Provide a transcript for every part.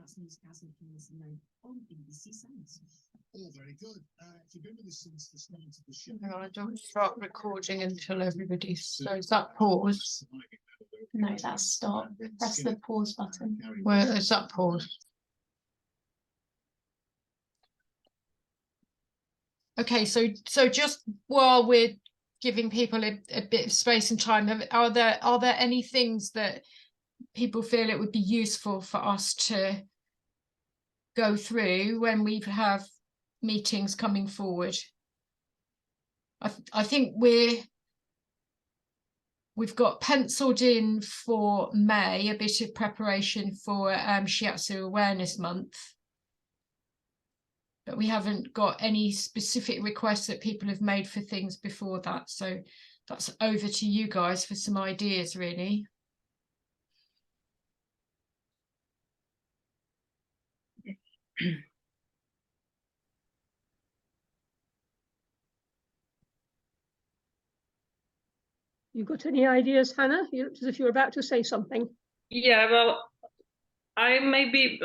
Das Newscasting on BBC Sounds. All very good. If you've been with us since the start of the show. No, I don't start recording until everybody's. So is that pause? No, that's stop. Press the pause button. Where is that pause? Okay, so just while we're giving people a bit of space and time, are there any things that people feel it would be useful for us to go through when we have meetings coming forward? I think we've got penciled in for May a bit of preparation for Shiatsu Awareness Month, but we haven't got any specific requests that people have made for things before that. So that's over to you guys for some ideas, really. You got any ideas, Hannah? You looked as if you were about to say something. Yeah, well, I maybe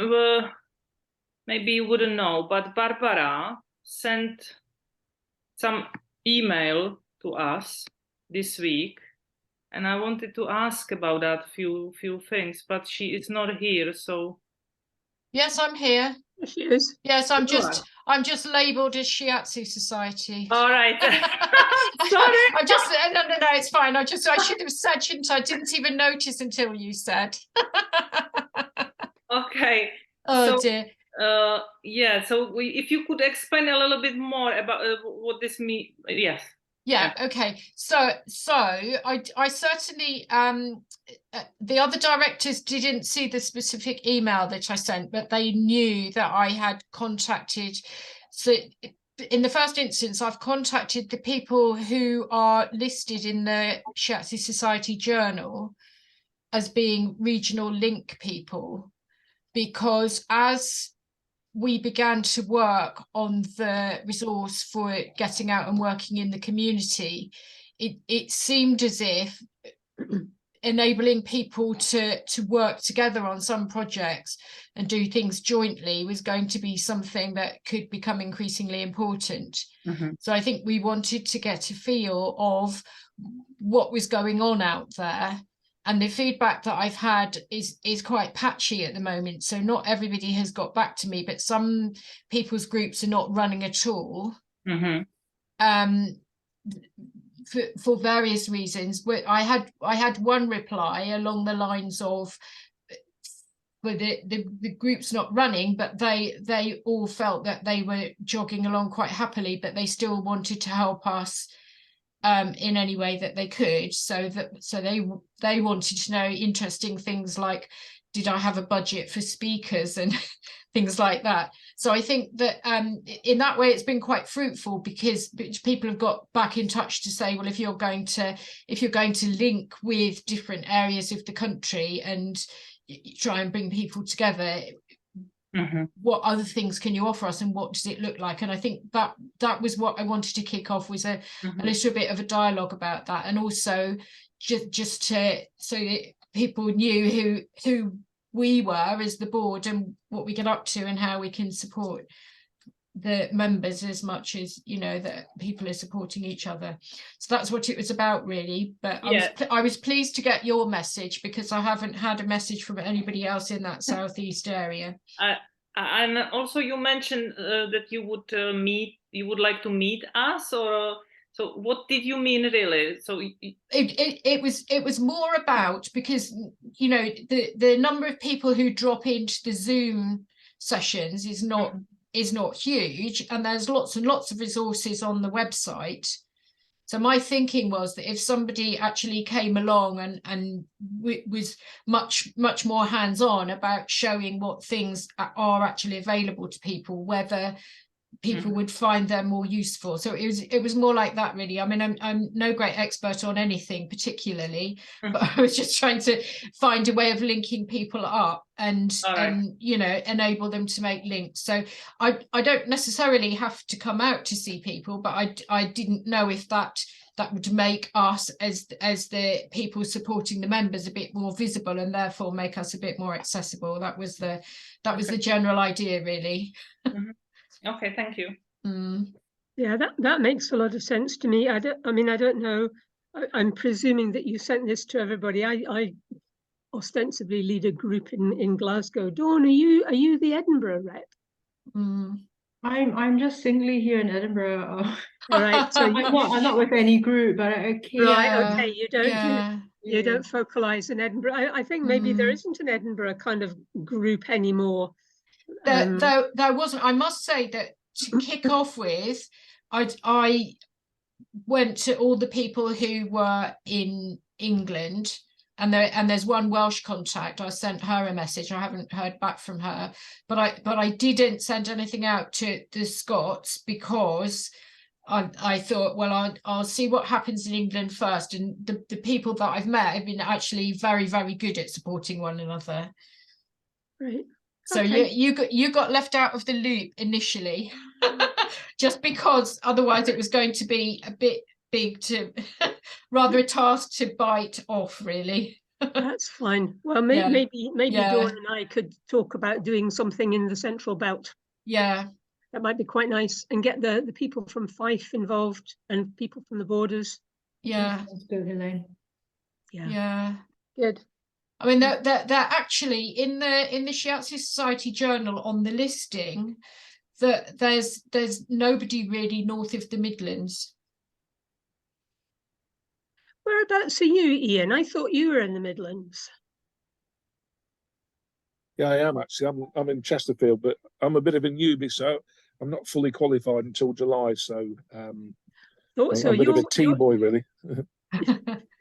you wouldn't know, but Barbara sent some email to us this week, and I wanted to ask about that few things, but she is not here, so. Yes, I'm here. There she is. Yes, I'm just labelled as Shiatsu Society. All right. Sorry. No, it's fine. I should have said, shouldn't I? Didn't even notice until you said. Okay. Oh, dear. Yeah, so if you could explain a little bit more about what this means. Yes. Yeah, okay. So I certainly the other directors didn't see the specific email that I sent, but they knew that I had contacted. So in the first instance, I've contacted the people who are listed in the Shiatsu Society Journal as being regional link people, because as we began to work on the resource for getting out and working in the community, it seemed as if enabling people to work together on some projects and do things jointly was going to be something that could become increasingly important. Mm-hmm. So I think we wanted to get a feel of what was going on out there. And the feedback that I've had is quite patchy at the moment. So not everybody has got back to me, but some people's groups are not running at all. Mm-hmm. For various reasons. I had one reply along the lines of, well, the group's not running, but they all felt that they were jogging along quite happily, but they still wanted to help us in any way that they could. So they wanted to know interesting things like, did I have a budget for speakers and things like that. So I think that in that way it's been quite fruitful, because people have got back in touch to say, well, if you're going to link with different areas of the country and try and bring people together, mm-hmm. what other things can you offer us and what does it look like? And I think that was what I wanted to kick off, was a little bit of a dialogue about that, and also just so that people knew who we were as the board and what we get up to and how we can support the members as much as, you know, that people are supporting each other. So that's what it was about, really. But yeah. I was pleased to get your message, because I haven't had a message from anybody else in that southeast area. And also you mentioned that you would like to meet us, or so what did you mean, really? So it was more about, because, you know, the number of people who drop into the Zoom sessions is not huge, and there's lots and lots of resources on the website. So my thinking was that if somebody actually came along and was much more hands-on about showing what things are actually available to people, whether people would find them more useful. So it was more like that, really. I mean, I'm no great expert on anything particularly, but I was just trying to find a way of linking people up and you know, enable them to make links. So I don't necessarily have to come out to see people, but I didn't know if that that would make us as the people supporting the members a bit more visible, and therefore make us a bit more accessible. That was the general idea, really. Okay, thank you. Yeah, that makes a lot of sense to me. I don't know. I'm presuming that you sent this to everybody. I ostensibly lead a group in Glasgow. Dawn, are you the Edinburgh rep? I'm just singly here in Edinburgh. All right, so I'm not with any group, but okay. Right, okay. You don't Yeah. don't focalize in Edinburgh. I think maybe there isn't an Edinburgh kind of group anymore. There wasn't. I must say that to kick off with, I went to all the people who were in England, and there's one Welsh contact. I sent her a message. I haven't heard back from her, but I didn't send anything out to the Scots, because I thought, well, I'll see what happens in England first. And the people that I've met have been actually very, very good at supporting one another. Right. So okay. you got left out of the loop initially, just because otherwise it was going to be a bit big to rather a task to bite off, really. That's fine. Well, Yeah. maybe Yeah. Dawn and I could talk about doing something in the Central Belt. Yeah. That might be quite nice, and get the people from Fife involved and people from the borders. Yeah. Sounds good, Elaine. Yeah. Good. I mean, they're actually in the Shiatsu Society journal on the listing that there's nobody really north of the Midlands. Whereabouts are you, Ian? I thought you were in the Midlands. Yeah, I am actually. I'm in Chesterfield, but I'm a bit of a newbie, so I'm not fully qualified until July. So Thought so. I'm a bit of a tea boy, really.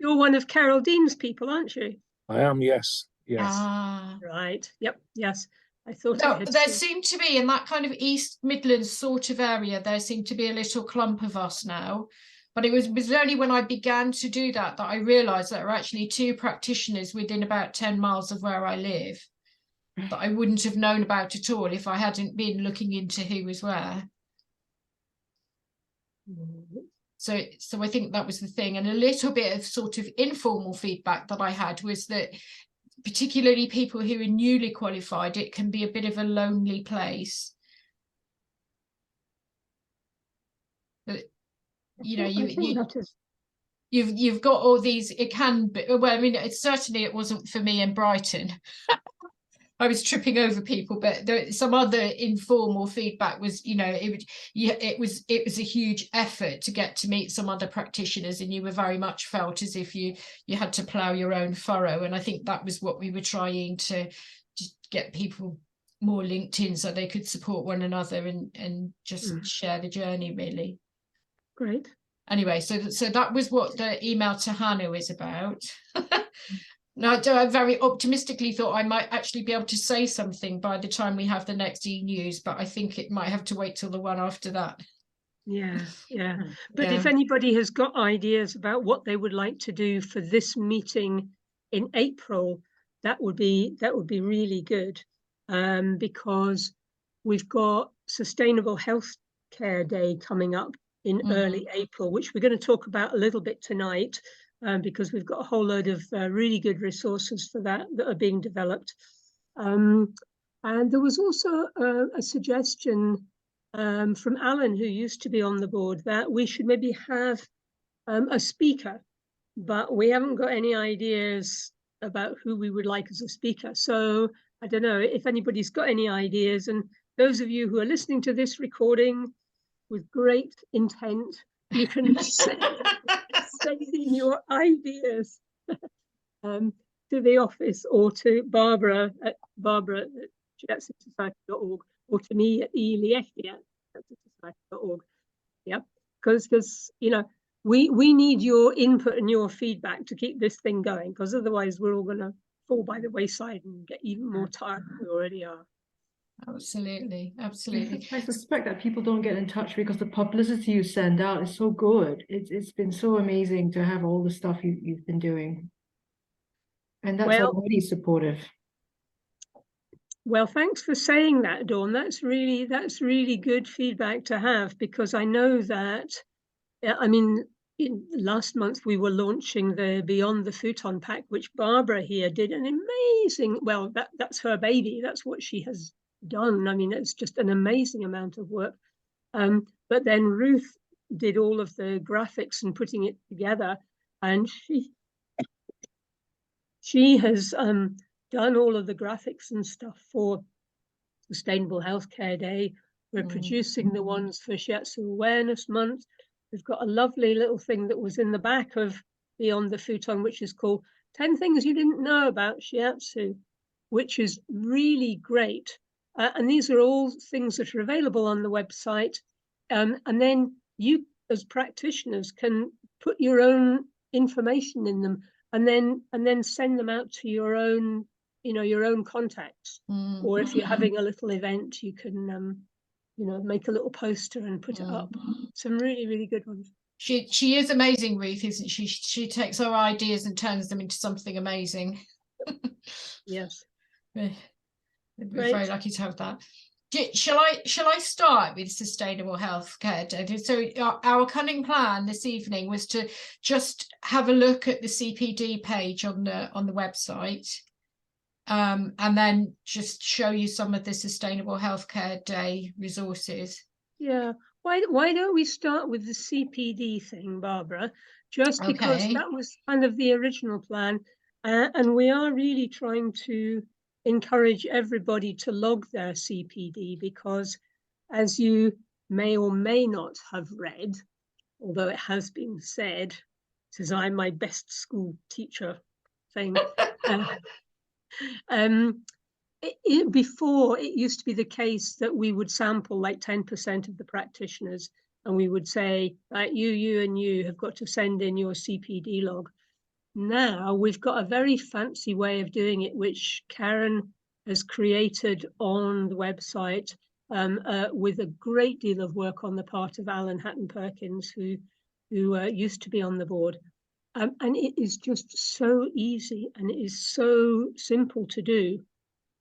You're one of Carol Dean's people, aren't you? I am, yes. Ah. Right. Yep. Yes. I thought I had There seen. seemed to be in that kind of East Midlands sort of area, there seemed to be a little clump of us now. But it was only when I began to do that I realised there are actually 2 practitioners within about 10 miles of where I live that I wouldn't have known about at all if I hadn't been looking into who was where. So I think that was the thing. And a little bit of sort of informal feedback that I had was that, particularly people who are newly qualified, it can be a bit of a lonely place. But, you know, you've got all these, it can be, well, I mean, it wasn't for me in Brighton. I was tripping over people, but some other informal feedback was, you know, it was a huge effort to get to meet some other practitioners, and you were very much felt as if you had to plough your own furrow. And I think that was what we were trying to get people more linked in, so they could support one another and just share the journey, really. Great. Anyway, so that was what the email to Hannah is about. Now, I very optimistically thought I might actually be able to say something by the time we have the next e-news, but I think it might have to wait till the one after that. Yeah. But if anybody has got ideas about what they would like to do for this meeting in April, that would be really good, because we've got Sustainable Healthcare Day coming up in early April, which we're going to talk about a little bit tonight. Because we've got a whole load of really good resources for that are being developed. And there was also a suggestion from Alan, who used to be on the board, that we should maybe have a speaker, but we haven't got any ideas about who we would like as a speaker. So I don't know if anybody's got any ideas, and those of you who are listening to this recording with great intent, you can send in your ideas to the office, or to Barbara at shiatsusociety.org, or to me at eliefti@shiatsusociety.org. Yeah, because you know, we need your input and your feedback to keep this thing going, because otherwise we're all going to fall by the wayside and get even more tired than we already are. Absolutely. I suspect that people don't get in touch because the publicity you send out is so good. It's been so amazing to have all the stuff you've been doing, and that's already supportive. Well, thanks for saying that, Dawn. That's really good feedback to have, because I know that, I mean, last month we were launching the Beyond the Futon pack, which Barbara here did an amazing, well, that's her baby. That's what she has done. I mean, it's just an amazing amount of work. But then Ruth did all of the graphics and putting it together, and she has done all of the graphics and stuff for Sustainable Healthcare Day. We're producing the ones for Shiatsu Awareness Month. We've got a lovely little thing that was in the back of Beyond the Futon, which is called 10 Things You Didn't Know About Shiatsu, which is really great. And these are all things that are available on the website. And then you, as practitioners, can put your own information in them and then send them out to your own, your own contacts. Or if you're having a little event, you can make a little poster and put it up. Some really, really good ones. She is amazing, Ruth, isn't she? She takes our ideas and turns them into something amazing. Yes. We're very lucky to have that. Shall I start with Sustainable Healthcare Day? So our cunning plan this evening was to just have a look at the CPD page on the website. And then just show you some of the Sustainable Healthcare Day resources. Yeah. Why don't we start with the CPD thing, Barbara? Just because that was kind of the original plan. And we are really trying to encourage everybody to log their CPD, because as you may or may not have read, although it has been said, says I'm my best school teacher thing. Before, it used to be the case that we would sample like 10% of the practitioners, and we would say, right, you and you have got to send in your CPD log. Now we've got a very fancy way of doing it, which Karen has created on the website, with a great deal of work on the part of Alan Hatton Perkins, who used to be on the board. And it is just so easy, and it is so simple to do.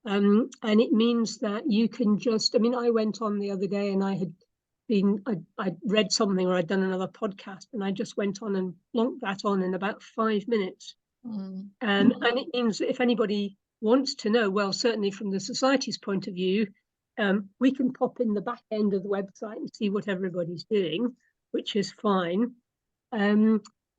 And it means that you can just, I went on the other day and I'd read something, or I'd done another podcast, and I just went on and plonked that on in about 5 minutes. And it means that if anybody wants to know, well, certainly from the Society's point of view, we can pop in the back end of the website and see what everybody's doing, which is fine.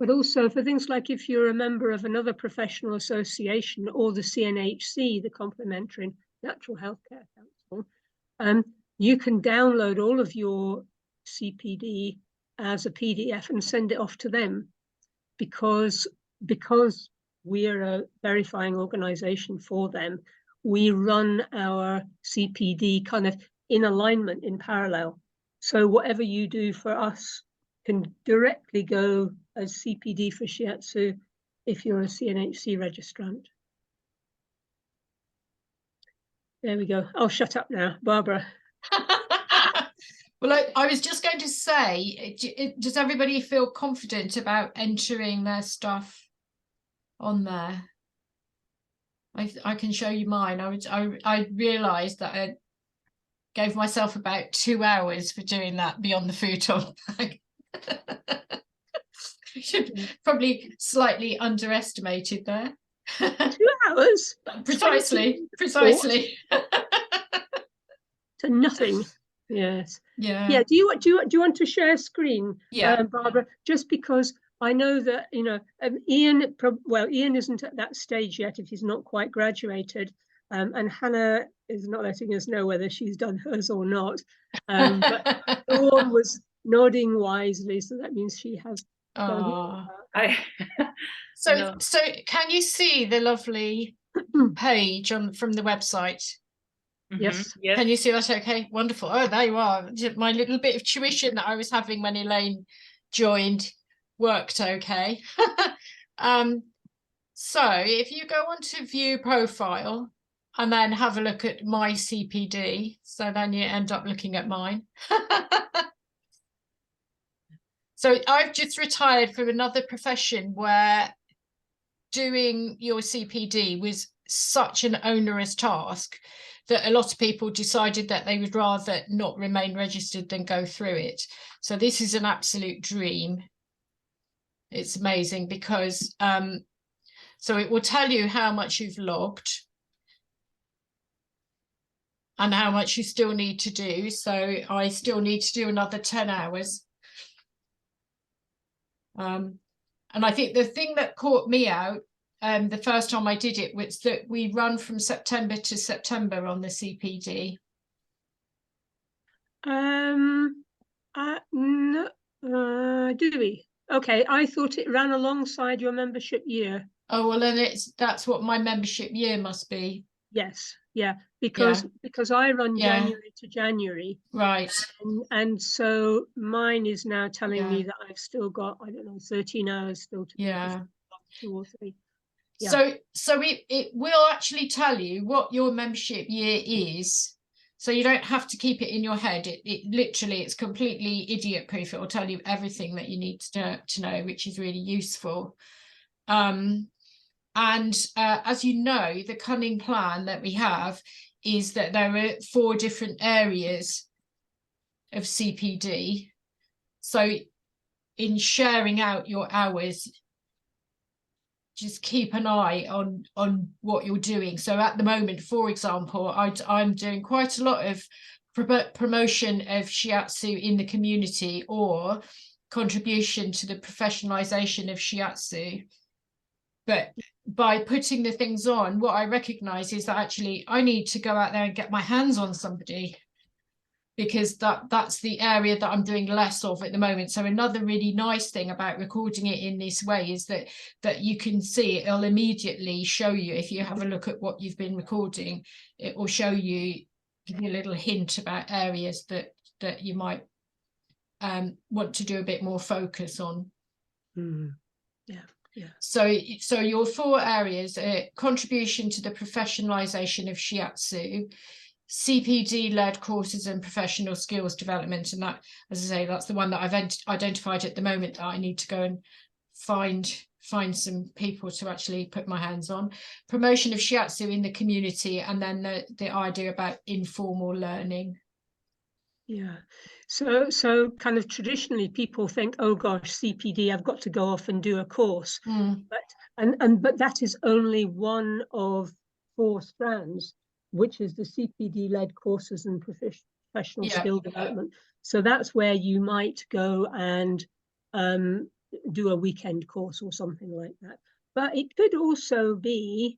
But also for things like if you're a member of another professional association, or the CNHC, the Complementary Natural Healthcare Council, you can download all of your CPD as a PDF and send it off to them, because we are a verifying organization for them. We run our CPD kind of in alignment, in parallel. So whatever you do for us can directly go as CPD for Shiatsu if you're a CNHC registrant. There we go. I'll shut up now, Barbara. Well, I was just going to say, does everybody feel confident about entering their stuff on there? I can show you mine. I realised that I gave myself about 2 hours for doing that Beyond the Futon pack. Probably slightly underestimated there. 2 hours? Precisely. To nothing. Yes. Yeah. Do you want to share screen? Yeah. Barbara, just because I know that Ian isn't at that stage yet if he's not quite graduated, and Hannah is not letting us know whether she's done hers or not. But Dawn was nodding wisely, so that means she has. So can you see the lovely page from the website? Yes. Can you see that? Okay, wonderful. Oh, there you are. My little bit of tuition that I was having when Elaine joined worked okay. So if you go on to view profile and then have a look at my CPD, so then you end up looking at mine. So I've just retired from another profession where doing your CPD was such an onerous task that a lot of people decided that they would rather not remain registered than go through it. So this is an absolute dream. It's amazing because so it will tell you how much you've logged and how much you still need to do. So I still need to do another 10 hours. And I think the thing that caught me out the first time I did it was that we run from September to September on the CPD. No, do we? Okay, I thought it ran alongside your membership year. Oh, well, then that's what my membership year must be. Yes, yeah, because I run Yeah. January to January, Right. and so mine is now telling me Yeah. that I've still got, I don't know, 13 hours still to do, Yeah. 2 or 3. Yeah. So it will actually tell you what your membership year is. So you don't have to keep it in your head. It literally, it's completely idiot proof. It will tell you everything that you need to know, which is really useful. And as you know, the cunning plan that we have is that there are 4 different areas of CPD. So in sharing out your hours, just keep an eye on what you're doing. So at the moment, for example, I'm doing quite a lot of promotion of Shiatsu in the community or contribution to the professionalization of Shiatsu. But by putting the things on, what I recognize is that actually I need to go out there and get my hands on somebody, because that's the area that I'm doing less of at the moment. So another really nice thing about recording it in this way is that you can see it'll immediately show you, if you have a look at what you've been recording, it will show you, give you a little hint about areas that you might want to do a bit more focus on. Yeah. Yeah. So your 4 areas are contribution to the professionalization of Shiatsu, CPD-led courses and professional skills development, and that, as I say, that's the one that I've identified at the moment that I need to go and find some people to actually put my hands on. Promotion of Shiatsu in the community, and then the idea about informal learning. Yeah, so kind of traditionally people think, oh gosh, CPD, I've got to go off and do a course, but that is only one of 4 strands, which is the CPD-led courses and professional skill development. So that's where you might go and do a weekend course or something like that. But it could also be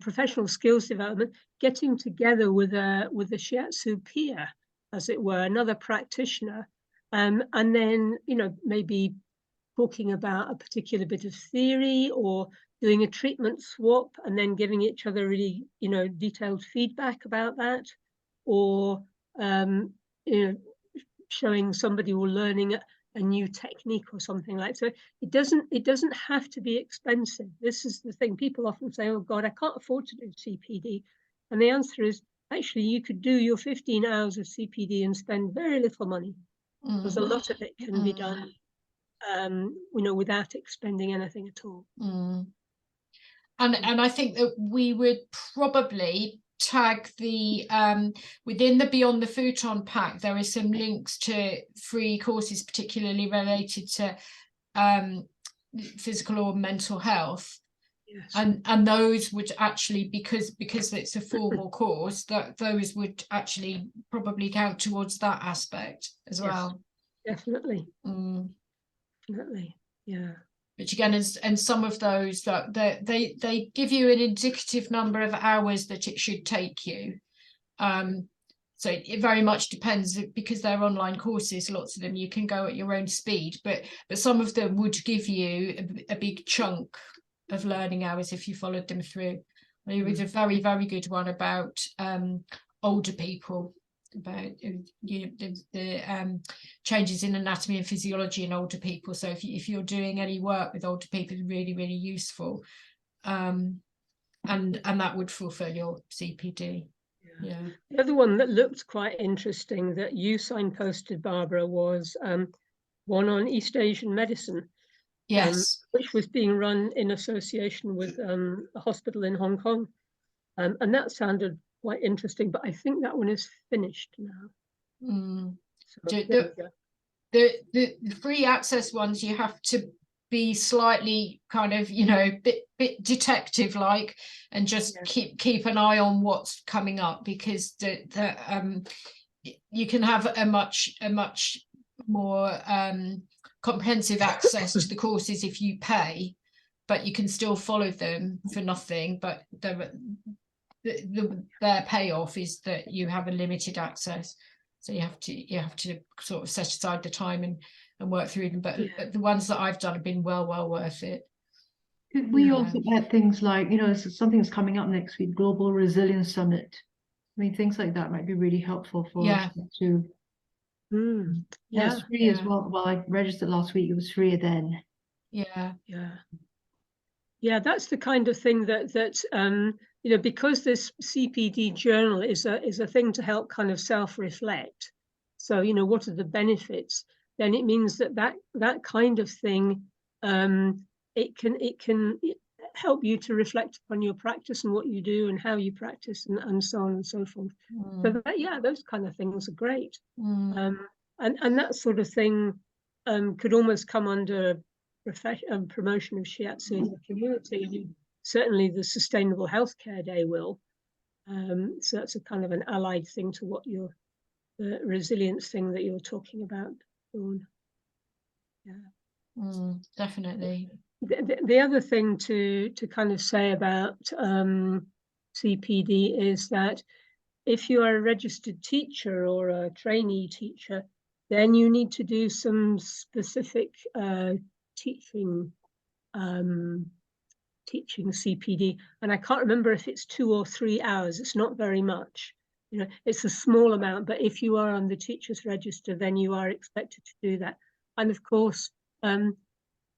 professional skills development, getting together with a Shiatsu peer, as it were, another practitioner, and then maybe talking about a particular bit of theory, or doing a treatment swap and then giving each other really detailed feedback about that, or showing somebody or learning a new technique or something like that. So it doesn't have to be expensive. This is the thing. People often say, oh God, I can't afford to do CPD. And the answer is, actually, you could do your 15 hours of CPD and spend very little money, because a lot of it can be done without expending anything at all. And I think that we would probably tag the within the Beyond the Futon pack, there are some links to free courses, particularly related to physical or mental health. Yes. And those would actually, because it's a formal course, that those would actually probably count towards that aspect as well. Definitely. Definitely. Yeah. But again, and some of those that they give you an indicative number of hours that it should take you. So it very much depends, because they're online courses, lots of them you can go at your own speed, but some of them would give you a big chunk of learning hours if you followed them through. There was a very, very good one about older people, about the changes in anatomy and physiology in older people. So if you're doing any work with older people, it's really, really useful, and that would fulfill your CPD. Yeah. The other one that looked quite interesting that you signposted, Barbara, was one on East Asian medicine. Yes. Which was being run in association with a hospital in Hong Kong, and that sounded quite interesting. But I think that one is finished now. So there we go. the free access ones, you have to be slightly kind of, you know, bit detective like, and just keep an eye on what's coming up, because you can have a much more comprehensive access to the courses if you pay, but you can still follow them for nothing. But their payoff is that you have a limited access, so you have to sort of set aside the time and work through them. But the ones that I've done have been well worth it. Could we also add things like, something's coming up next week, Global Resilience Summit. I mean, things like that might be really helpful for us to. It's free as well. Well, I registered last week. It was free then. Yeah, that's the kind of thing that because this CPD journal is a thing to help kind of self-reflect. So, what are the benefits? Then it means that kind of thing, it can help you to reflect upon your practice and what you do and how you practice and so on and so forth. So those kind of things are great. And that sort of thing could almost come under promotion of Shiatsu in the community. I mean, certainly the Sustainable Healthcare Day will. So that's a kind of an allied thing to what the resilience thing that you're talking about, Dawn. Definitely. The other thing to kind of say about CPD is that if you are a registered teacher or a trainee teacher, then you need to do some specific teaching CPD, and I can't remember if it's 2 or 3 hours. It's not very much, it's a small amount, but if you are on the teacher's register, then you are expected to do that. And of course,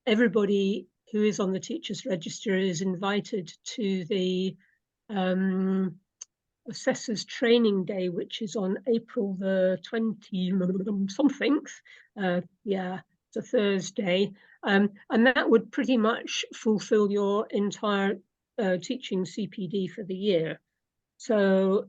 everybody who is on the teacher's register is invited to the Assessors Training Day, which is on April the 20-something. It's a Thursday. And that would pretty much fulfill your entire teaching CPD for the year. So,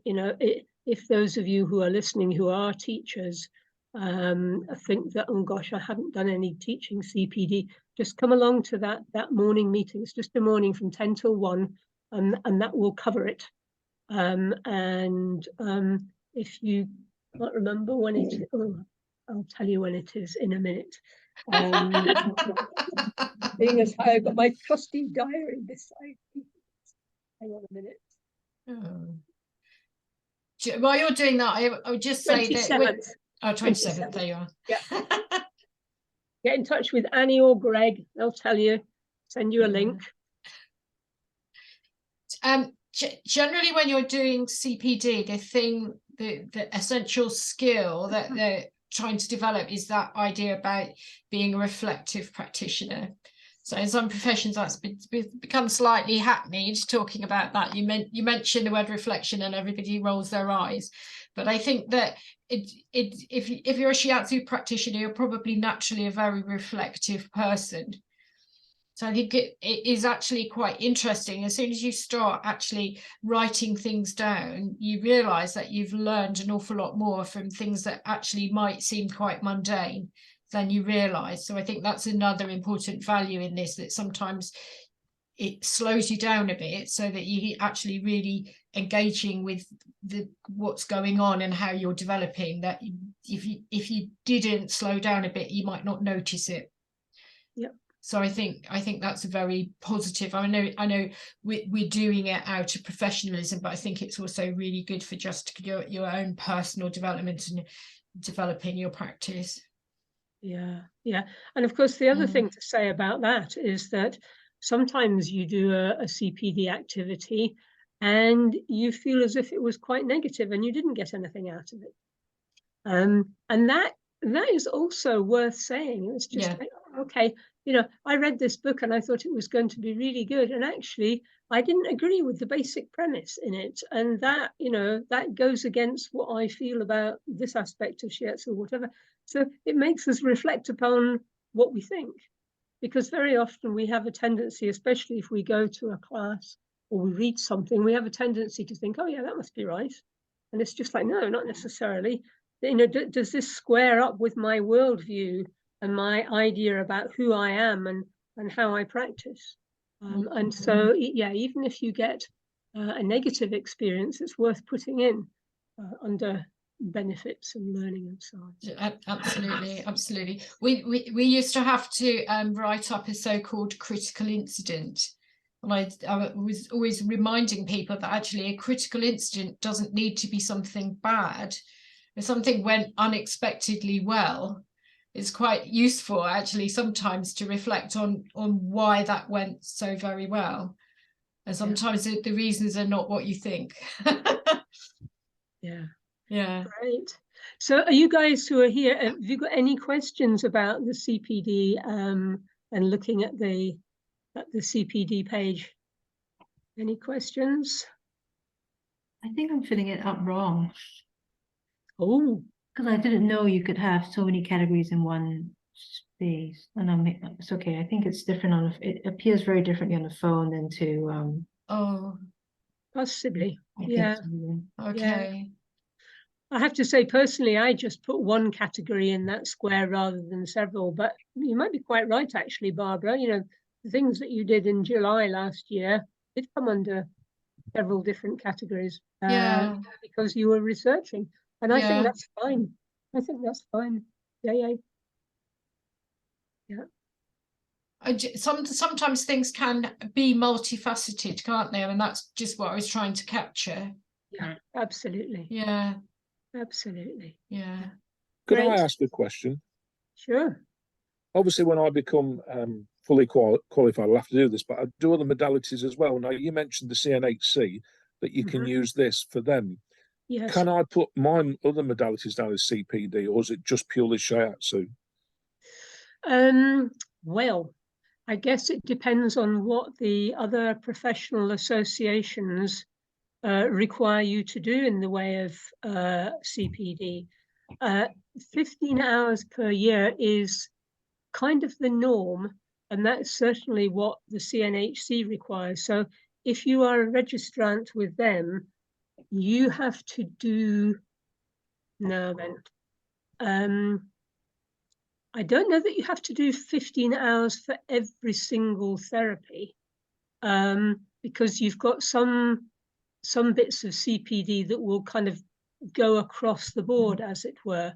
if those of you who are listening who are teachers think that, oh gosh, I haven't done any teaching CPD, just come along to that morning meeting. It's just a morning from 10 till 1, and that will cover it. If you can't remember when it is, I'll tell you when it is in a minute. Being as I've got my trusty diary beside me. Hang on a minute. While you're doing that, I would just say 27th. that 27th, there you are. Get in touch with Annie or Greg, they'll tell you, send you a link. Generally, when you're doing CPD, the essential skill that they're trying to develop is that idea about being a reflective practitioner. So in some professions, that's become slightly hackneyed, talking about that. You mention the word reflection and everybody rolls their eyes. But I think that if you're a Shiatsu practitioner, you're probably naturally a very reflective person. So I think it is actually quite interesting. As soon as you start actually writing things down, you realize that you've learned an awful lot more from things that actually might seem quite mundane than you realize. So I think that's another important value in this, that sometimes it slows you down a bit so that you actually really engaging with what's going on and how you're developing, that if you didn't slow down a bit, you might not notice it. So I think that's a very positive. I know we're doing it out of professionalism, but I think it's also really good for just your own personal development and developing your practice. Yeah. And of course, the other thing to say about that is that sometimes you do a CPD activity and you feel as if it was quite negative and you didn't get anything out of it. And that is also worth saying. It's just like, okay, I read this book and I thought it was going to be really good, and actually I didn't agree with the basic premise in it, and that that goes against what I feel about this aspect of Shiatsu or whatever. So it makes us reflect upon what we think, because very often we have a tendency, especially if we go to a class or we read something, we have a tendency to think, oh yeah, that must be right, and it's just like, no, not necessarily. does this square up with my worldview and my idea about who I am and how I practice? And so, yeah, even if you get a negative experience, it's worth putting in under benefits and learning and so on. Absolutely, absolutely. We used to have to write up a so-called critical incident. And I was always reminding people that actually a critical incident doesn't need to be something bad. If something went unexpectedly well, it's quite useful actually sometimes to reflect on why that went so very well. And sometimes the reasons are not what you think. Yeah. Yeah. Great. So are you guys who are here, have you got any questions about the CPD and looking at the CPD page? Any questions? I think I'm filling it up wrong Oh, because I didn't know you could have so many categories in one space. And it's okay. I think it's different on it appears very differently on the phone than to Oh, possibly. I think Yeah. so, yeah. okay. I have to say, personally, I just put one category in that square rather than several, but you might be quite right, actually, Barbara. The things that you did in July last year did come under several different categories Yeah. because you were researching. And I think Yeah. that's fine. I think that's fine. Yeah. Sometimes things can be multifaceted, can't they? I mean, that's just what I was trying to capture. Yeah, absolutely. Yeah. Absolutely. Yeah. Could Great. I ask a question? Sure. Obviously, when I become fully qualified, I'll have to do this, but I do other modalities as well. Now, you mentioned the CNHC, that you can use this for them. Yes. Can I put my other modalities down as CPD, or is it just purely Shiatsu? Well, I guess it depends on what the other professional associations require you to do in the way of CPD. 15 hours per year is kind of the norm, and that's certainly what the CNHC requires. So if you are a registrant with them, you have to do, now then, I don't know that you have to do 15 hours for every single therapy, because you've got some bits of CPD that will kind of go across the board, as it were.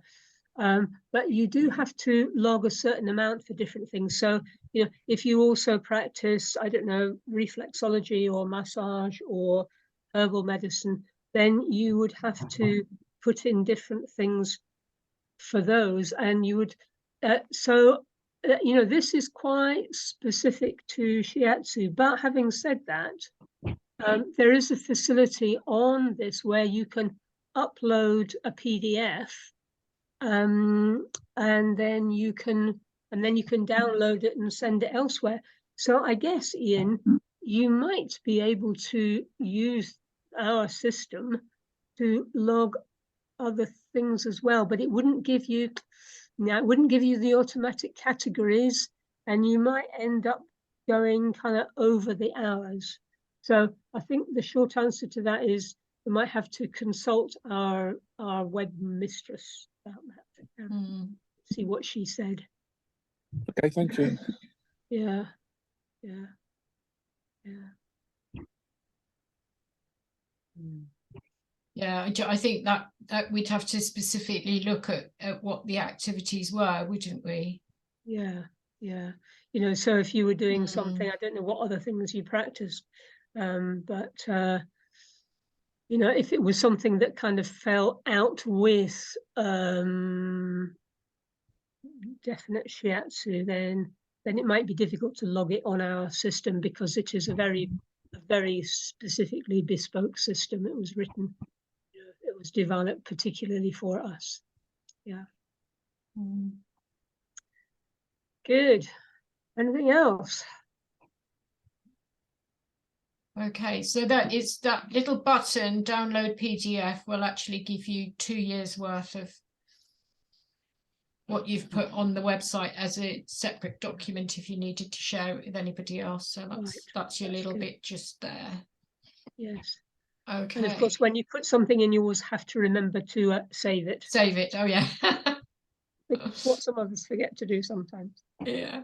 But you do have to log a certain amount for different things. So, if you also practice, I don't know, reflexology or massage or herbal medicine, then you would have to put in different things for those. And you would, this is quite specific to Shiatsu. But having said that, there is a facility on this where you can upload a PDF, and then you can download it and send it elsewhere. So I guess, Ian, you might be able to use our system to log other things as well, but it wouldn't give you the automatic categories, and you might end up going kind of over the hours. So I think the short answer to that is we might have to consult our web mistress about that. See what she said. Okay, thank you. Yeah. Yeah, I think that we'd have to specifically look at what the activities were, wouldn't we? Yeah. So if you were doing something, I don't know what other things you practiced, but if it was something that kind of fell out with definite Shiatsu, then it might be difficult to log it on our system, because it is a very specifically bespoke system. It was written, it was developed particularly for us. Yeah. Good. Anything else? Okay, so that is that little button, download PDF, will actually give you 2 years worth of what you've put on the website as a separate document if you needed to share it with anybody else. So that's your little bit just there. Yes. Okay. And of course, when you put something in, you always have to remember to save it. Save it. Oh yeah. It's what some of us forget to do sometimes. Yeah.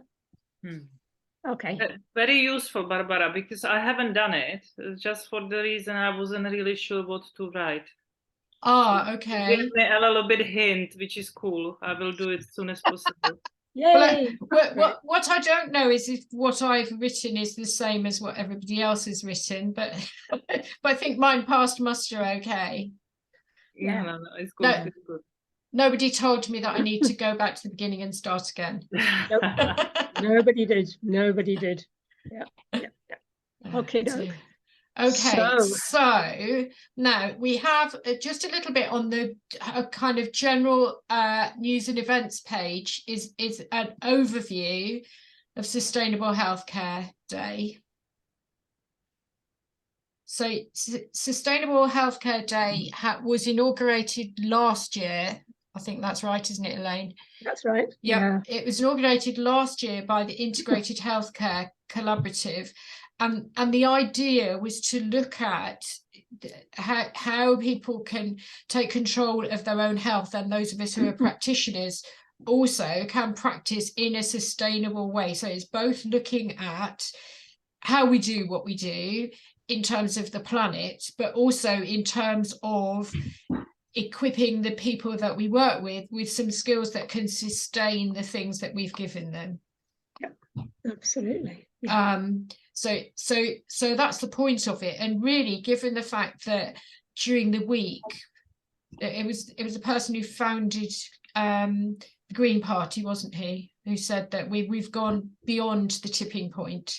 Okay. Very useful, Barbara, because I haven't done it just for the reason I wasn't really sure what to write. Ah, You okay. gave me a little bit hint, which is cool. I will do it as soon as possible. Yay! Well, what I don't know is if what I've written is the same as what everybody else has written, but but I think mine passed muster okay. Yeah, no, it's good. No. It's good. Nobody told me that I need to go back to the beginning and start again. Nope. Nobody did. Nobody did. Yeah. Okay, doke. Okay, so now we have just a little bit on the kind of general news and events page is an overview of Sustainable Healthcare Day. So Sustainable Healthcare Day was inaugurated last year. I think that's right, isn't it, Elaine? That's right. Yep. Yeah. It was inaugurated last year by the Integrated Healthcare Collaborative. And the idea was to look at how people can take control of their own health, and those of us who are practitioners also can practice in a sustainable way. So it's both looking at how we do what we do in terms of the planet, but also in terms of equipping the people that we work with some skills that can sustain the things that we've given them. Yeah, absolutely. Yeah. So that's the point of it. And really, given the fact that during the week, it was a person who founded the Green Party, wasn't he, who said that we've gone beyond the tipping point.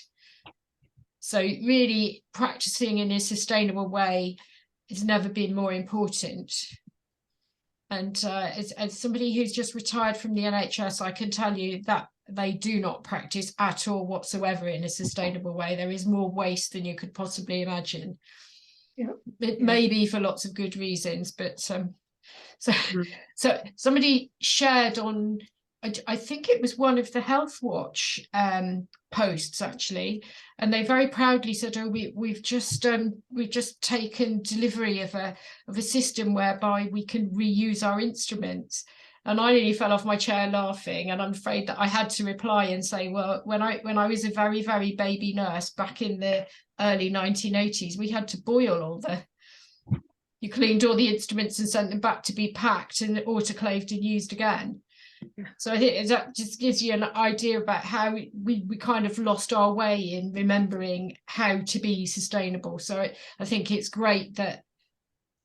So really practicing in a sustainable way has never been more important. And as somebody who's just retired from the NHS, I can tell you that they do not practice at all whatsoever in a sustainable way. There is more waste than you could possibly imagine. Yeah. It may be for lots of good reasons, but so somebody shared on, I think it was one of the Health Watch posts actually, and they very proudly said, "Oh, we've just taken delivery of a system whereby we can reuse our instruments." And I nearly fell off my chair laughing, and I'm afraid that I had to reply and say, well, when I was a very, very baby nurse back in the early 1980s, we had to boil you cleaned all the instruments and sent them back to be packed and autoclaved and used again. So I think that just gives you an idea about how we kind of lost our way in remembering how to be sustainable. So I think it's great that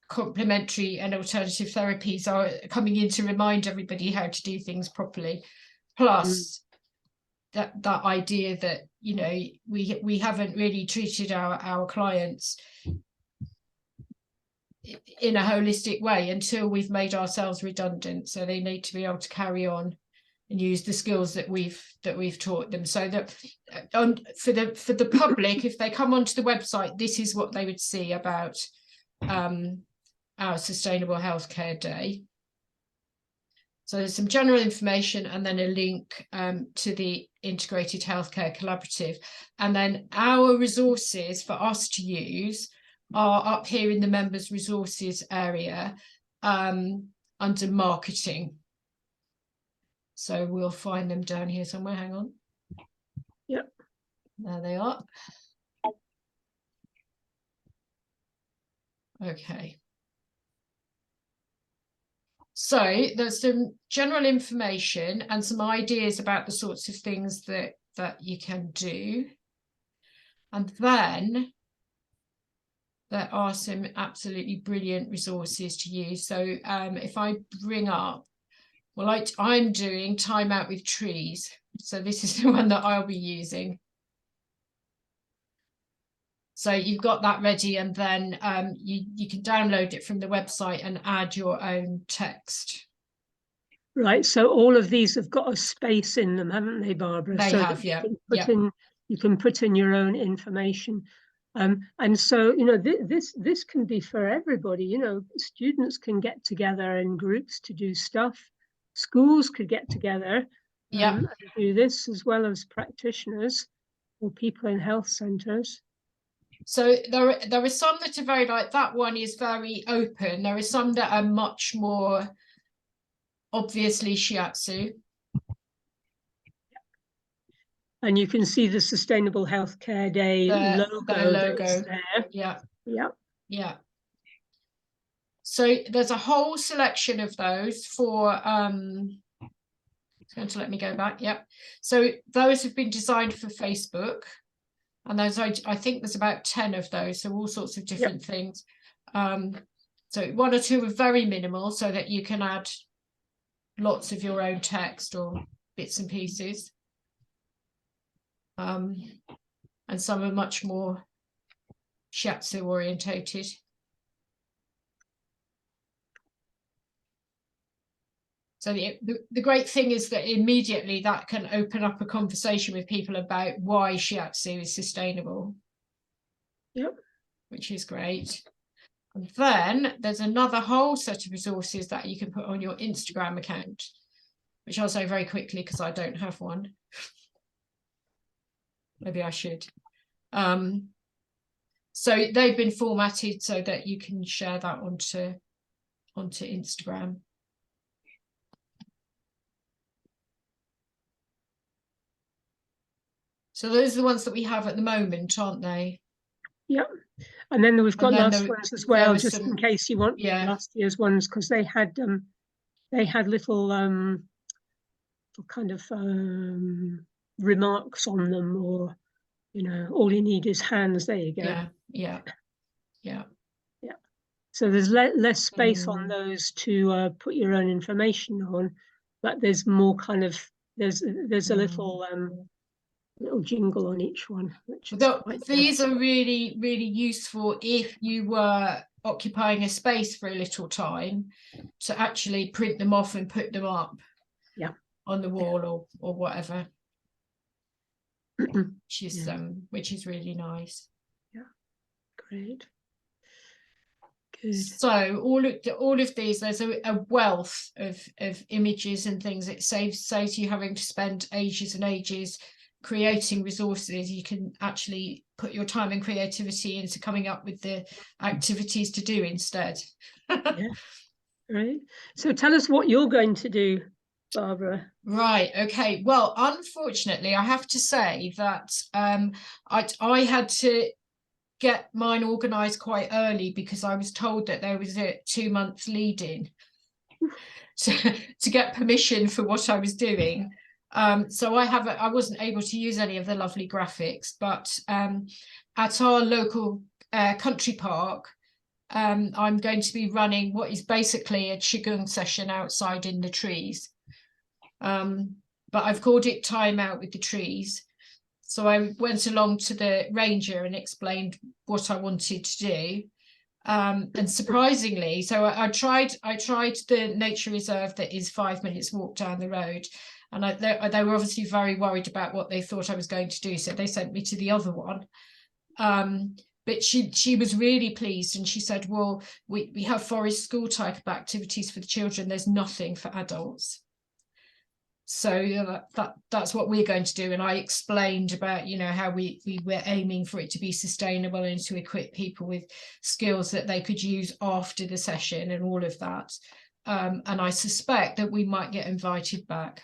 complementary and alternative therapies are coming in to remind everybody how to do things properly. Plus that idea that, you know, we haven't really treated our clients in a holistic way until we've made ourselves redundant. So they need to be able to carry on and use the skills that we've taught them. So that for the public, if they come onto the website, this is what they would see about our Sustainable Healthcare Day. So there's some general information and then a link to the Integrated Healthcare Collaborative. And then our resources for us to use are up here in the members resources area under marketing. So we'll find them down here somewhere. Hang on. Yep. There they are. Okay. So there's some general information and some ideas about the sorts of things that you can do. And then there are some absolutely brilliant resources to use. So if I bring up, well, I'm doing Time Out with Trees. So this is the one that I'll be using. So you've got that ready, and then you can download it from the website and add your own text. Right. So all of these have got a space in them, haven't they, Barbara? They so have, yeah. You can put in your own information. And so, you know, this can be for everybody. You know, students can get together in groups to do stuff. Schools could get together and do this, as well as practitioners or people in health centres. So there are some that are very, like that one is very open. There are some that are much more obviously Shiatsu. And you can see the Sustainable Healthcare Day logo. That's there. Yeah. Yeah. Yeah. So there's a whole selection of those for it's going to let me go back. Yep. So those have been designed for Facebook. And those I think there's about 10 of those, so all sorts of different things. So one or two are very minimal, so that you can add lots of your own text or bits and pieces. And some are much more shiatsu orientated. So the great thing is that immediately that can open up a conversation with people about why shiatsu is sustainable. Yep. Which is great. And then there's another whole set of resources that you can put on your Instagram account, which I'll say very quickly because I don't have one. Maybe I should. So they've been formatted so that you can share that onto Instagram. So those are the ones that we have at the moment, aren't they? Yep. And then we've got last ones as well, just in case you want last year's ones, because they had little kind of remarks on them, or all you need is hands. There you go. Yeah. So there's less space on those to put your own information on, but there's more kind of there's a little jingle on each one. Which is these are really, really useful if you were occupying a space for a little time, to actually print them off and put them up on the wall or whatever. Which is really nice. Yeah, great. Good. So all of these, there's a wealth of images and things. It saves you having to spend ages and ages creating resources. You can actually put your time and creativity into coming up with the activities to do instead. Yeah, right. So tell us what you're going to do, Barbara. Right. Okay. Well, unfortunately, I have to say that I had to get mine organised quite early because I was told that there was a 2-month lead in to get permission for what I was doing. So I wasn't able to use any of the lovely graphics, but at our local country park, I'm going to be running what is basically a qigong session outside in the trees. But I've called it Time Out with the Trees. So I went along to the ranger and explained what I wanted to do. And surprisingly, so I tried the nature reserve that is 5 minutes walk down the road. And they were obviously very worried about what they thought I was going to do. So they sent me to the other one. But she was really pleased, and she said, well, we have forest school type of activities for the children. There's nothing for adults. So that's what we're going to do. And I explained about, how we were aiming for it to be sustainable and to equip people with skills that they could use after the session and all of that. And I suspect that we might get invited back.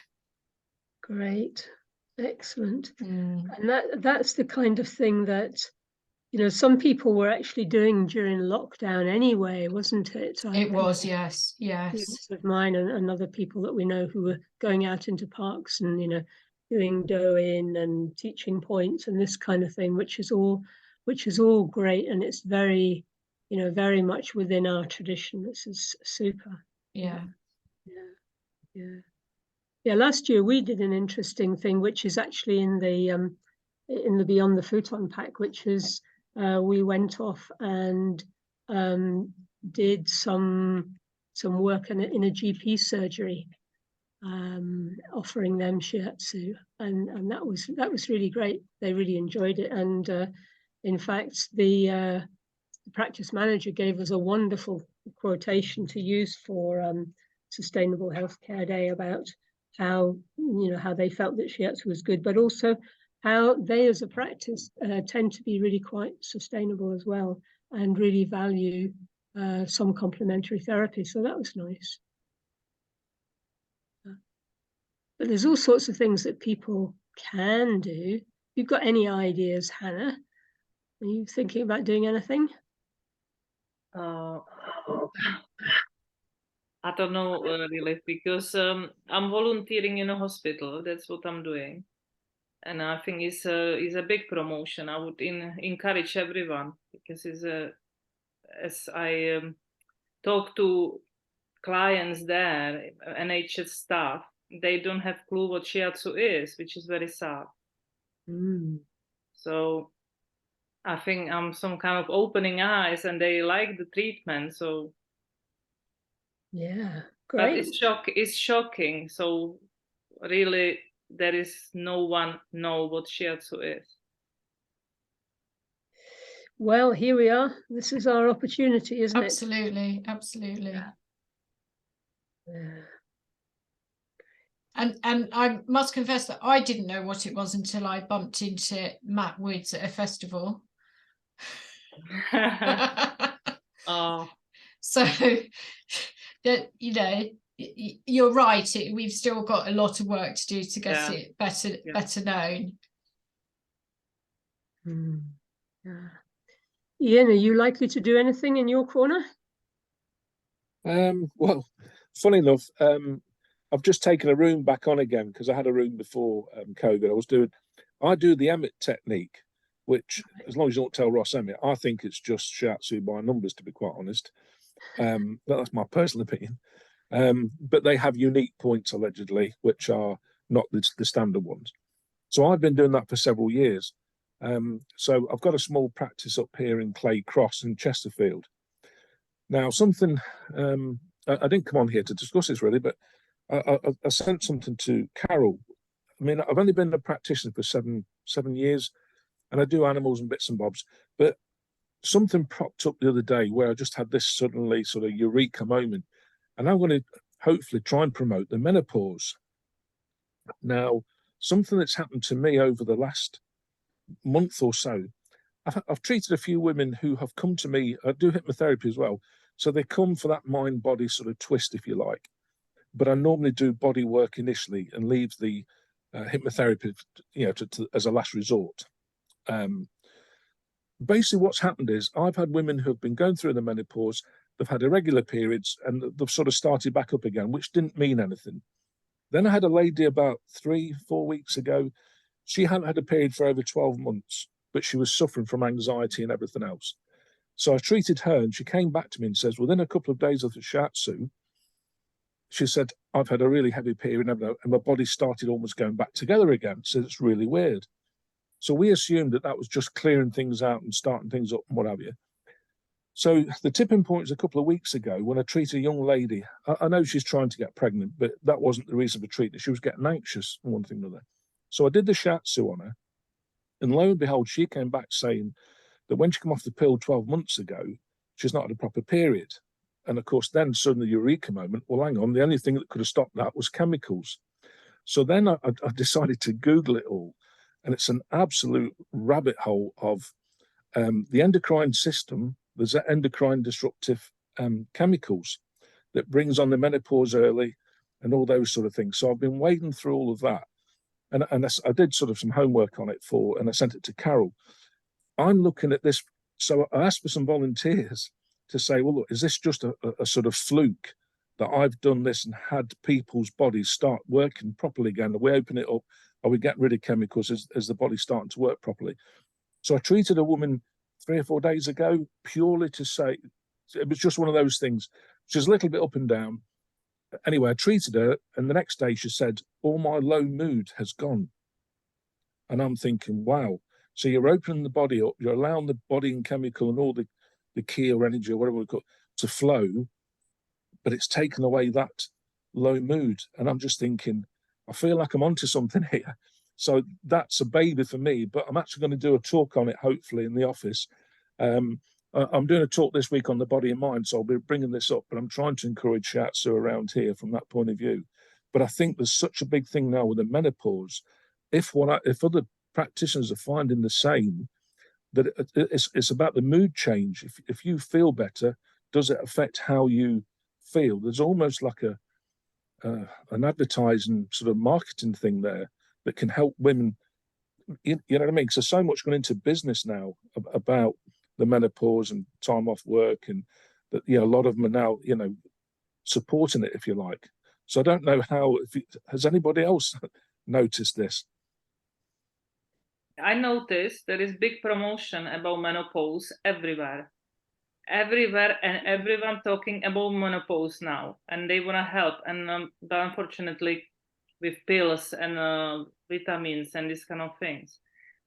Great. Excellent. And that's the kind of thing that, some people were actually doing during lockdown anyway, wasn't it? It was, yes. Of mine and other people that we know who were going out into parks and, doing do-in and teaching points and this kind of thing, which is all great. And it's very, very much within our tradition. This is super. Yeah. Last year we did an interesting thing, which is actually in the Beyond the Futon pack, which is we went off and did some work in a GP surgery, offering them shiatsu, and that was really great. They really enjoyed it, and in fact the practice manager gave us a wonderful quotation to use for Sustainable Healthcare Day about how they felt that shiatsu was good, but also how they as a practice tend to be really quite sustainable as well, and really value some complementary therapy. So that was nice. But there's all sorts of things that people can do. If you've got any ideas, Hannah, are you thinking about doing anything? I don't know really, because I'm volunteering in a hospital. That's what I'm doing, and I think it's a big promotion. I would encourage everyone, because as I talk to clients there, NHS staff, they don't have clue what Shiatsu is, which is very sad. So I think I'm some kind of opening eyes, and they like the treatment. So yeah, but great. it's shocking. So really, there is no one know what Shiatsu is. Well, here we are. This is our opportunity, isn't it? Absolutely. Yeah. And I must confess that I didn't know what it was until I bumped into Matt Woods at a festival. Oh, So that, you're right. We've still got a lot of work to do to get it better known. Yeah. Ian, are you likely to do anything in your corner? Well, funny enough, I've just taken a room back on again, because I had a room before COVID. I do the Emmett technique, which, as long as you don't tell Ross Emmett, I think it's just Shiatsu by numbers, to be quite honest. That's my personal opinion. But they have unique points, allegedly, which are not the standard ones. So I've been doing that for several years. So I've got a small practice up here in Clay Cross in Chesterfield. Now, something, I didn't come on here to discuss this really, but I sent something to Carol. I mean, I've only been a practitioner for seven years, and I do animals and bits and bobs, but something propped up the other day where I just had this suddenly sort of eureka moment, and I'm going to hopefully try and promote the menopause. Now, something that's happened to me over the last month or so, I've treated a few women who have come to me. I do hypnotherapy as well, so they come for that mind-body sort of twist, if you like. But I normally do body work initially and leave the hypnotherapy, as a last resort. Basically, what's happened is I've had women who have been going through the menopause. They've had irregular periods, and they've sort of started back up again, which didn't mean anything. Then I had a lady about 3-4 weeks ago. She hadn't had a period for over 12 months, but she was suffering from anxiety and everything else. So I treated her, and she came back to me and says, within a couple of days of the Shiatsu, she said, I've had a really heavy period, and my body started almost going back together again. So it's really weird. So we assumed that was just clearing things out and starting things up and what have you. So the tipping point was a couple of weeks ago when I treated a young lady. I know she's trying to get pregnant, but that wasn't the reason for treating her. She was getting anxious and one thing or another. So I did the Shiatsu on her, and lo and behold, she came back saying that when she came off the pill 12 months ago, she's not had a proper period. And of course, then suddenly eureka moment, well, hang on, the only thing that could have stopped that was chemicals. So then I decided to Google it all, and it's an absolute rabbit hole of the endocrine system. There's endocrine disruptive chemicals that brings on the menopause early and all those sort of things. So I've been wading through all of that. And I did sort of some homework on it and I sent it to Carol. I'm looking at this. So I asked for some volunteers to say, well, look, is this just a sort of fluke that I've done this and had people's bodies start working properly again? Are we open it up? Are we getting rid of chemicals as the body's starting to work properly? So I treated a woman 3 or 4 days ago purely to say, it was just one of those things. She's a little bit up and down. Anyway, I treated her, and the next day she said, all my low mood has gone. And I'm thinking, wow. So you're opening the body up, you're allowing the body and chemical and all the ki or energy or whatever we call it to flow, but it's taken away that low mood. And I'm just thinking, I feel like I'm onto something here. So that's a baby for me, but I'm actually going to do a talk on it, hopefully, in the office. I'm doing a talk this week on the body and mind, so I'll be bringing this up, but I'm trying to encourage Shiatsu around here from that point of view. But I think there's such a big thing now with the menopause. If other practitioners are finding the same, that it's about the mood change. If you feel better, does it affect how you feel? There's almost like an advertising sort of marketing thing there that can help women. You know what I mean? Because there's so much going into business now about the menopause and time off work, and that, you know, a lot of them are now, you know, supporting it, if you like. So I don't know how. Has anybody else noticed this? I noticed there is big promotion about menopause everywhere, and everyone talking about menopause now, and they want to help. And unfortunately, with pills and vitamins and these kind of things,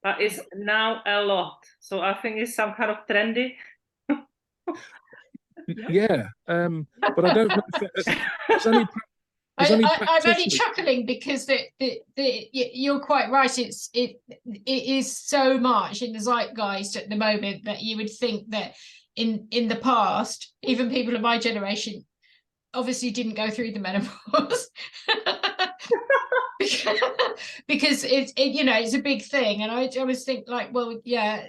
but it's now a lot. So I think it's some kind of trendy. Yeah, but I don't know if there's any. I'm only chuckling because you're quite right. It is so much in the zeitgeist at the moment that you would think that in the past, even people of my generation obviously didn't go through the menopause because you know, it's a big thing. And I always think, like, well, yeah,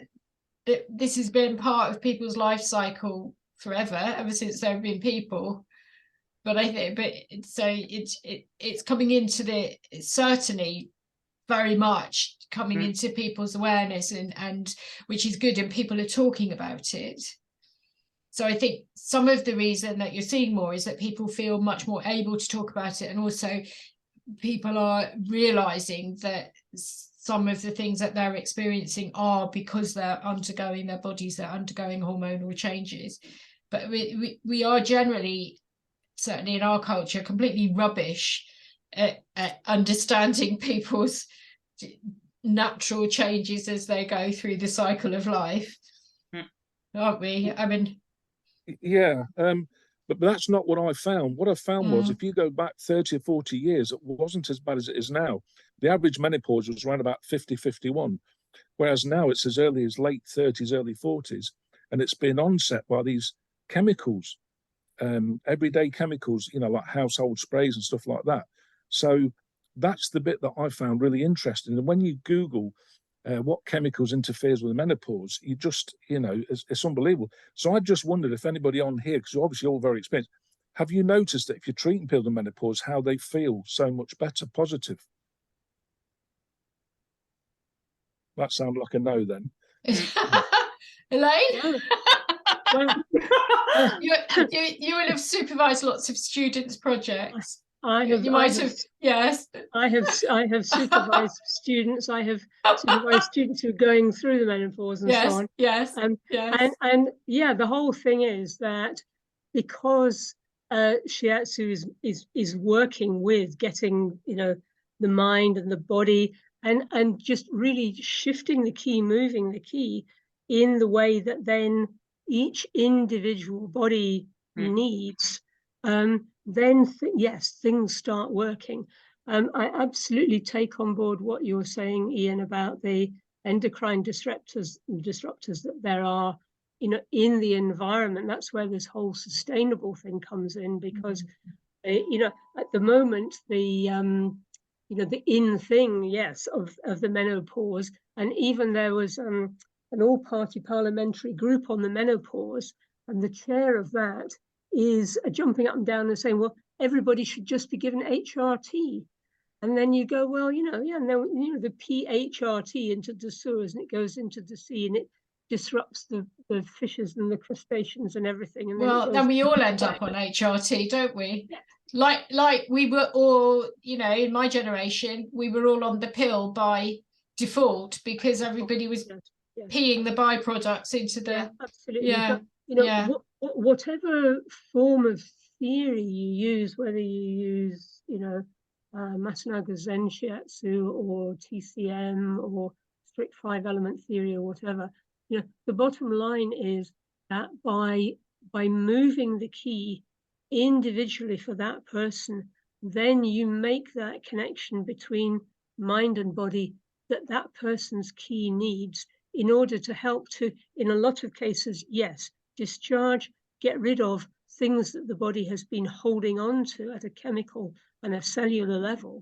this has been part of people's life cycle forever, ever since there have been people. But I think, it's coming into it's certainly very much coming into people's awareness, and which is good, and people are talking about it. So I think some of the reason that you're seeing more is that people feel much more able to talk about it, and also people are realizing that some of the things that they're experiencing are because their bodies are undergoing hormonal changes. But we are generally, certainly in our culture, completely rubbish at understanding people's natural changes as they go through the cycle of life, aren't we? I mean, yeah, but that's not what I found. What I found was, if you go back 30 or 40 years, it wasn't as bad as it is now. The average menopause was around about 50, 51, whereas now it's as early as late 30s, early 40s, and it's been onset by these chemicals. Everyday chemicals, you know, like household sprays and stuff like that. So that's the bit that I found really interesting. And when you Google what chemicals interferes with menopause, you just, you know, it's unbelievable. So I just wondered if anybody on here, because you're obviously all very experienced, have you noticed that if you're treating people with menopause, how they feel so much better, positive? That sounded like a no then. Elaine? Well, you will have supervised lots of students' projects. You might have, yes. I have supervised students. I have supervised students who are going through the menopause and so on. Yes. And yeah, the whole thing is that because Shiatsu is working with getting, you know, the mind and the body and just really shifting the key, moving the key in the way that then each individual body needs, then yes, things start working. I absolutely take on board what you're saying, Ian, about the endocrine disruptors that there are, you know, in the environment. That's where this whole sustainable thing comes in, because you know, at the moment, the you know, the in thing, yes, of the menopause, and even there was an all-party parliamentary group on the menopause, and the chair of that is jumping up and down and saying, well, everybody should just be given HRT. And then you go, well, you know, yeah, no, you know, the PHRT into the sewers, and it goes into the sea, and it disrupts the fishes and the crustaceans and everything. And then we all end up on HRT, don't we? Yeah. Like we were all, you know, in my generation, we were all on the pill by default because everybody was peeing the byproducts into the absolutely. But, you know, whatever form of theory you use, whether you use, you know, Matsunaga Zen Shiatsu or TCM or strict 5-element theory or whatever, you know, the bottom line is that by moving the key individually for that person, then you make that connection between mind and body that person's key needs, in order to help to, in a lot of cases, yes, discharge, get rid of things that the body has been holding on to at a chemical and a cellular level.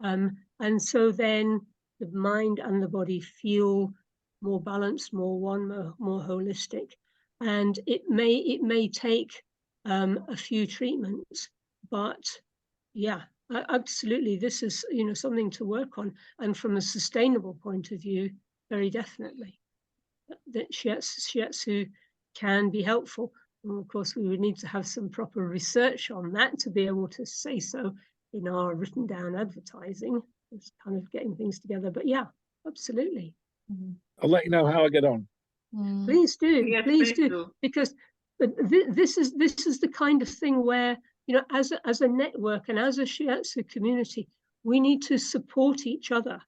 And so then the mind and the body feel more balanced, more one, more holistic. And it may take a few treatments, but yeah, absolutely, this is, you know, something to work on. And from a sustainable point of view, very definitely, that shiatsu can be helpful. And of course, we would need to have some proper research on that to be able to say so in our written down advertising. It's kind of getting things together. But yeah, absolutely. I'll let you know how I get on. Please do, Yes, please please do, because this is the kind of thing where, you know, as a network and as a shiatsu community, we need to support each other.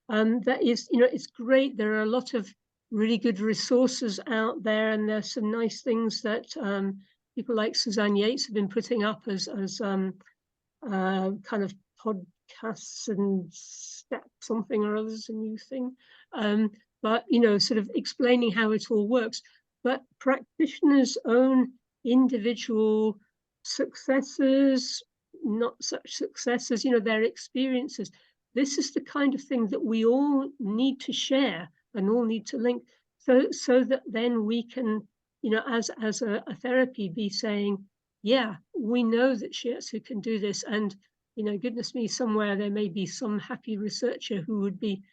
That is, you know, it's great. There are a lot of really good resources out there, and there's some nice things that people like Suzanne Yates have been putting up as kind of podcasts and step something or other, is a new thing. But, you know, sort of explaining how it all works. But practitioners' own individual successes, not such successes, you know, their experiences. This is the kind of thing that we all need to share and all need to link, so that then we can, you know, as a therapy, be saying, yeah, we know that shiatsu can do this. And, you know, goodness me, somewhere there may be some happy researcher who would be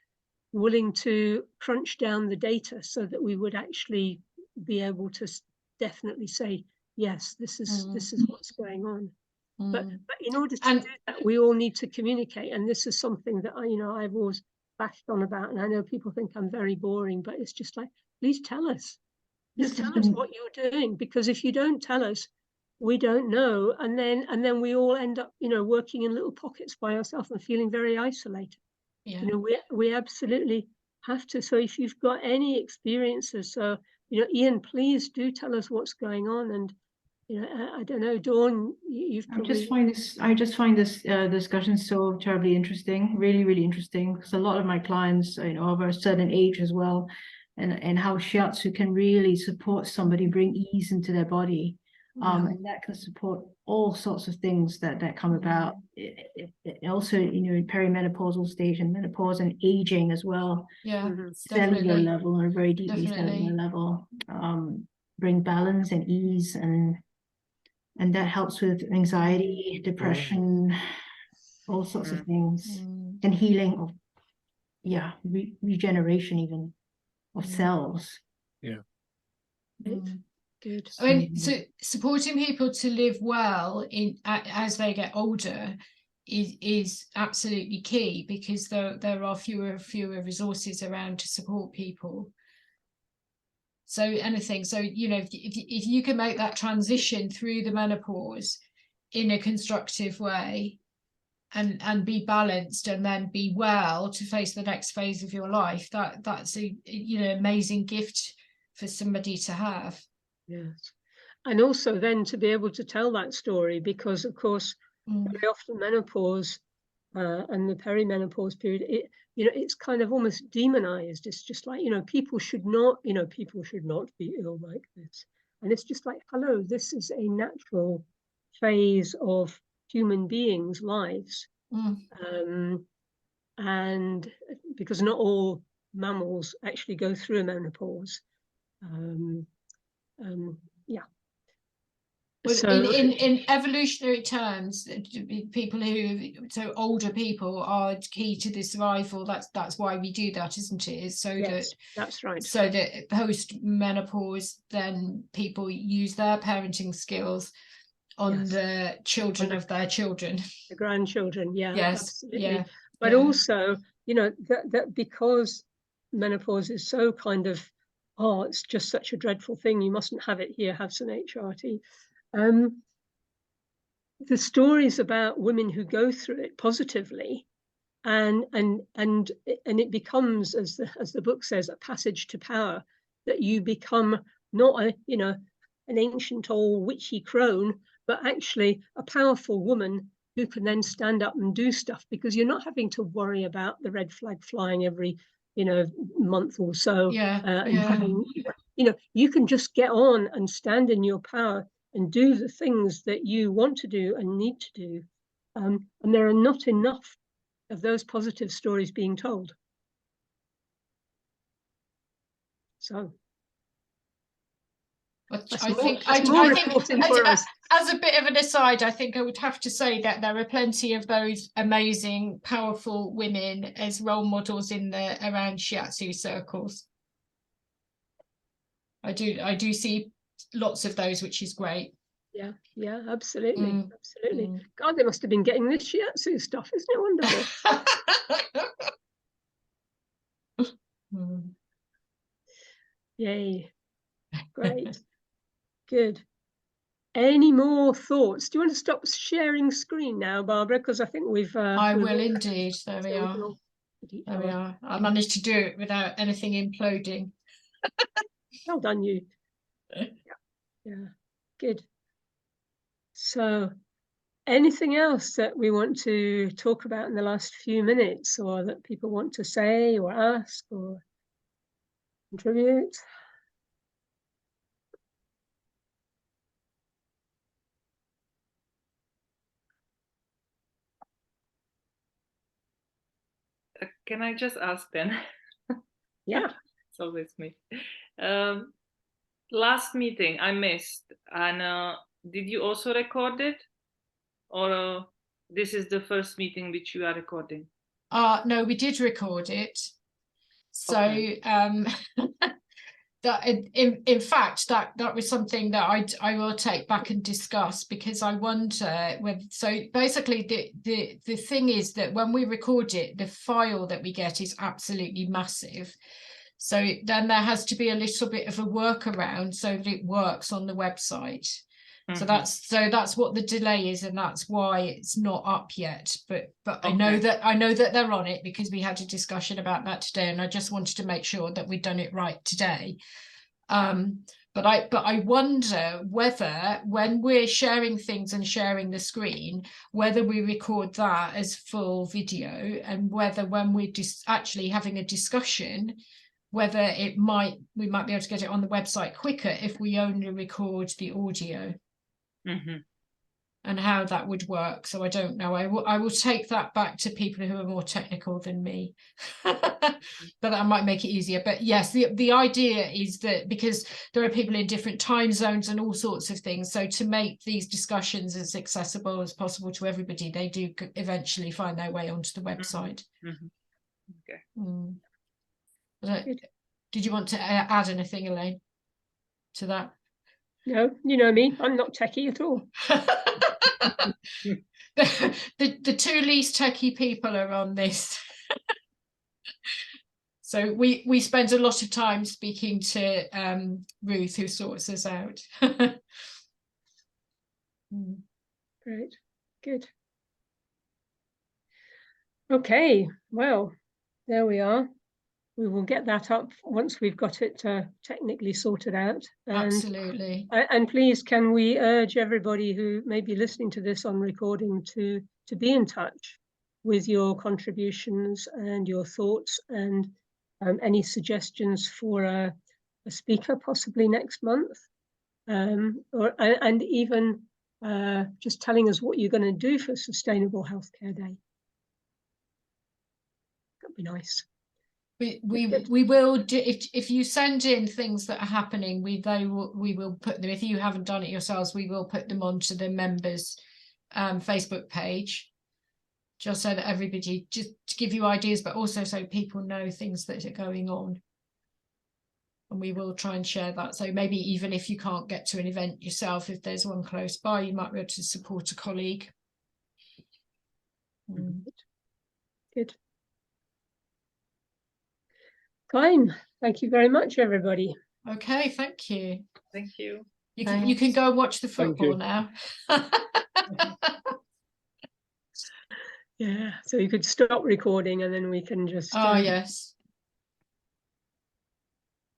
willing to crunch down the data so that we would actually be able to definitely say, yes, this is what's going on. But in order to do that, we all need to communicate. And this is something that I've always bashed on about. And I know people think I'm very boring, but it's just like, please tell us. Just tell us what you're doing, because if you don't tell us, we don't know. And then we all end up, you know, working in little pockets by ourselves and feeling very isolated. Yeah. You know, we absolutely have to. So if you've got any experiences, so, you know, Ian, please do tell us what's going on. And, you know, I don't know, Dawn, you've probably. I just find this discussion so terribly interesting, really, really interesting, because a lot of my clients, you know, of a certain age as well, and how shiatsu can really support somebody, bring ease into their body. And that can support all sorts of things that come about. It also, you know, in perimenopausal stage and menopause and aging as well. Yeah, Cellular level, on a very deeply cellular level, bring balance and ease, and that helps with anxiety, depression, all sorts of things, and healing of, regeneration even of cells. Yeah. Good. I mean, so supporting people to live well as they get older is absolutely key, because there are fewer resources around to support people. So anything, so, you know, if you can make that transition through the menopause in a constructive way, and be balanced, and then be well to face the next phase of your life, that's a, you know, amazing gift for somebody to have. Yes. And also then to be able to tell that story, because of course very often menopause and the perimenopause period, it's kind of almost demonized. It's just like, you know, people should not be ill like this. And it's just like, hello, this is a natural phase of human beings' lives. And because not all mammals actually go through a menopause. Yeah. Well, So in evolutionary terms, older people are key to the survival. That's why we do that, isn't it? It's so yes, that's right. So that post menopause, then people use their parenting skills on the children of their children, the grandchildren. Yeah, yes, absolutely. yeah. But also, you know, that because menopause is so kind of, oh, it's just such a dreadful thing, you mustn't have it here, have some HRT. The stories about women who go through it positively, and it becomes, as the book says, a passage to power, that you become not an ancient old witchy crone, but actually a powerful woman who can then stand up and do stuff, because you're not having to worry about the red flag flying every month or so. And having, you can just get on and stand in your power and do the things that you want to do and need to do. And there are not enough of those positive stories being told. So But that's I more- think that's more I think reporting for us. as a bit of an aside, I think I would have to say that there are plenty of those amazing, powerful women as role models in the around Shiatsu circles. I do see lots of those, which is great. Yeah, absolutely, absolutely. Mm. God, they must have been getting this Shiatsu stuff. Isn't it wonderful? Mm. Yay. Great. Good. Any more thoughts? Do you want to stop sharing screen now, Barbara? Because I think we've I we've will all- indeed. There we so are. can all- There we are. I managed to do it without anything imploding. Well done, you. Yeah. Good. So anything else that we want to talk about in the last few minutes, or that people want to say or ask or contribute? Can I just ask then? Yeah. It's always me. Last meeting I missed, and did you also record it, or this is the first meeting which you are recording? No, we did record it. So Okay. that in fact that was something that I will take back and discuss, because I wonder whether, so basically the thing is that when we record it, the file that we get is absolutely massive. So then there has to be a little bit of a workaround so that it works on the website. So that's what the delay is, and that's why it's not up yet. But I know that they're on it, because we had a discussion about that today, and I just wanted to make sure that we'd done it right today. But I wonder whether, when we're sharing things and sharing the screen, whether we record that as full video, and whether when we're just actually having a discussion, whether we might be able to get it on the website quicker if we only record the audio. And how that would work. So I don't know. I will take that back to people who are more technical than me. But that might make it easier. But yes, the idea is that, because there are people in different time zones and all sorts of things, so to make these discussions as accessible as possible to everybody, they do eventually find their way onto the website. Okay. Did you want to add anything, Elaine, to that? No, you know me, I'm not techie at all. the two least techie people are on this. So we spend a lot of time speaking to Ruth, who sorts us out. Great, good. Okay, well, there we are. We will get that up once we've got it technically sorted out. Absolutely. And please, can we urge everybody who may be listening to this on recording to be in touch with your contributions and your thoughts, and any suggestions for a speaker possibly next month, and even just telling us what you're going to do for Sustainable Healthcare Day. That'd be nice. We will do, if you send in things that are happening, we will put them, if you haven't done it yourselves, we will put them onto the members Facebook page, just so that everybody, just to give you ideas, but also so people know things that are going on. And we will try and share that. So maybe even if you can't get to an event yourself, if there's one close by, you might be able to support a colleague. Good. Fine. Thank you very much, everybody. Okay, thank you. Thank you. You can go watch the football now. Yeah, so you could stop recording and then we can just yes.